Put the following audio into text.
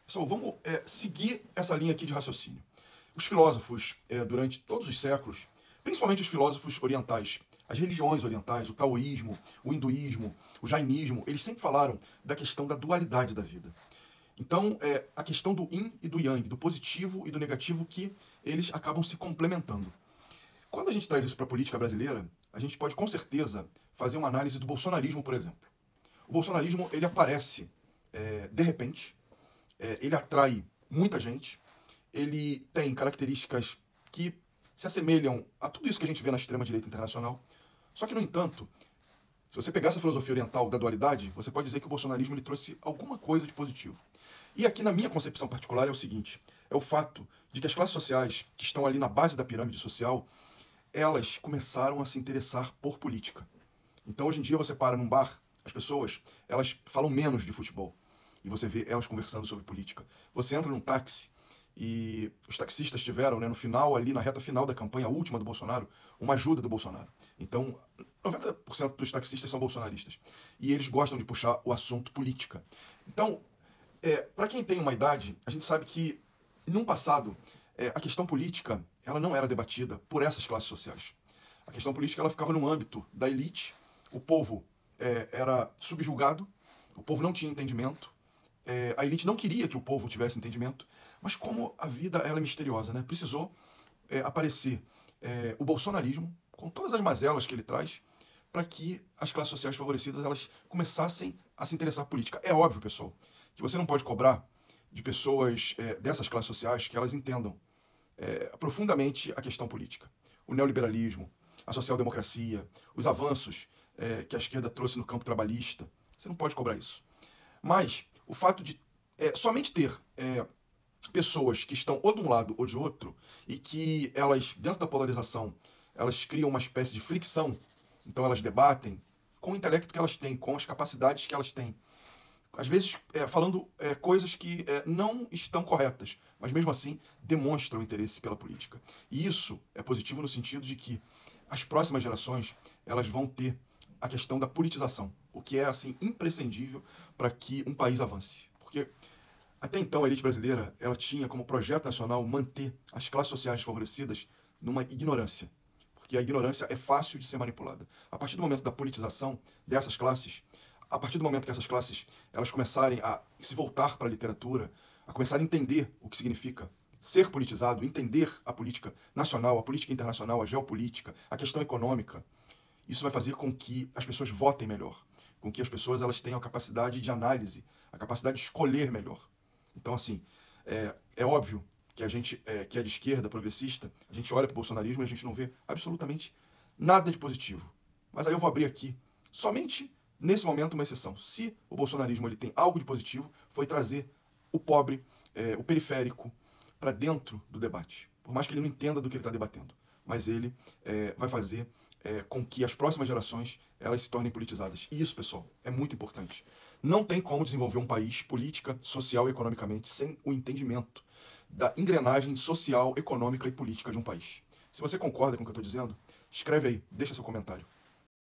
Pessoal, vamos seguir essa linha aqui de raciocínio. Os filósofos, durante todos os séculos, principalmente os filósofos orientais, as religiões orientais, o taoísmo, o hinduísmo, o jainismo, eles sempre falaram da questão da dualidade da vida. Então, a questão do yin e do yang, do positivo e do negativo, que eles acabam se complementando. Quando a gente traz isso para a política brasileira, a gente pode com certeza fazer uma análise do bolsonarismo, por exemplo. O bolsonarismo, ele aparece de repente, ele atrai muita gente, ele tem características que se assemelham a tudo isso que a gente vê na extrema-direita internacional. Só que, no entanto, se você pegar essa filosofia oriental da dualidade, você pode dizer que o bolsonarismo ele trouxe alguma coisa de positivo. E aqui, na minha concepção particular, é o seguinte: é o fato de que as classes sociais que estão ali na base da pirâmide social, elas começaram a se interessar por política. Então, hoje em dia, você para num bar, as pessoas, elas falam menos de futebol. E você vê elas conversando sobre política. Você entra num táxi e os taxistas tiveram, né, no final, ali na reta final da campanha última do Bolsonaro, uma ajuda do Bolsonaro. Então, 90% dos taxistas são bolsonaristas. E eles gostam de puxar o assunto política. Então, para quem tem uma idade, a gente sabe que, num passado, a questão política ela não era debatida por essas classes sociais. A questão política ela ficava no âmbito da elite, o povo era subjugado, o povo não tinha entendimento, a elite não queria que o povo tivesse entendimento, mas como a vida ela é misteriosa, né? Precisou aparecer o bolsonarismo, com todas as mazelas que ele traz, para que as classes sociais favorecidas elas começassem a se interessar por política. É óbvio, pessoal, que você não pode cobrar de pessoas dessas classes sociais que elas entendam profundamente a questão política. O neoliberalismo, a social-democracia, os avanços que a esquerda trouxe no campo trabalhista. Você não pode cobrar isso. Mas o fato de somente ter pessoas que estão ou de um lado ou de outro e que elas, dentro da polarização, elas criam uma espécie de fricção, então elas debatem com o intelecto que elas têm, com as capacidades que elas têm. Às vezes falando coisas que não estão corretas, mas mesmo assim demonstram interesse pela política. E isso é positivo no sentido de que as próximas gerações elas vão ter a questão da politização, o que é assim imprescindível para que um país avance. Porque até então a elite brasileira ela tinha como projeto nacional manter as classes sociais desfavorecidas numa ignorância. Porque a ignorância é fácil de ser manipulada. A partir do momento da politização dessas classes, a partir do momento que essas classes elas começarem a se voltar para a literatura, a começar a entender o que significa ser politizado, entender a política nacional, a política internacional, a geopolítica, a questão econômica, isso vai fazer com que as pessoas votem melhor, com que as pessoas elas tenham a capacidade de análise, a capacidade de escolher melhor. Então, assim, é óbvio que a gente, que é de esquerda, progressista, a gente olha para o bolsonarismo e a gente não vê absolutamente nada de positivo. Mas aí eu vou abrir aqui, somente nesse momento, uma exceção. Se o bolsonarismo ele tem algo de positivo, foi trazer o pobre, o periférico, para dentro do debate. Por mais que ele não entenda do que ele está debatendo. Mas ele vai fazer com que as próximas gerações elas se tornem politizadas. E isso, pessoal, é muito importante. Não tem como desenvolver um país política, social e economicamente sem o entendimento da engrenagem social, econômica e política de um país. Se você concorda com o que eu estou dizendo, escreve aí, deixa seu comentário.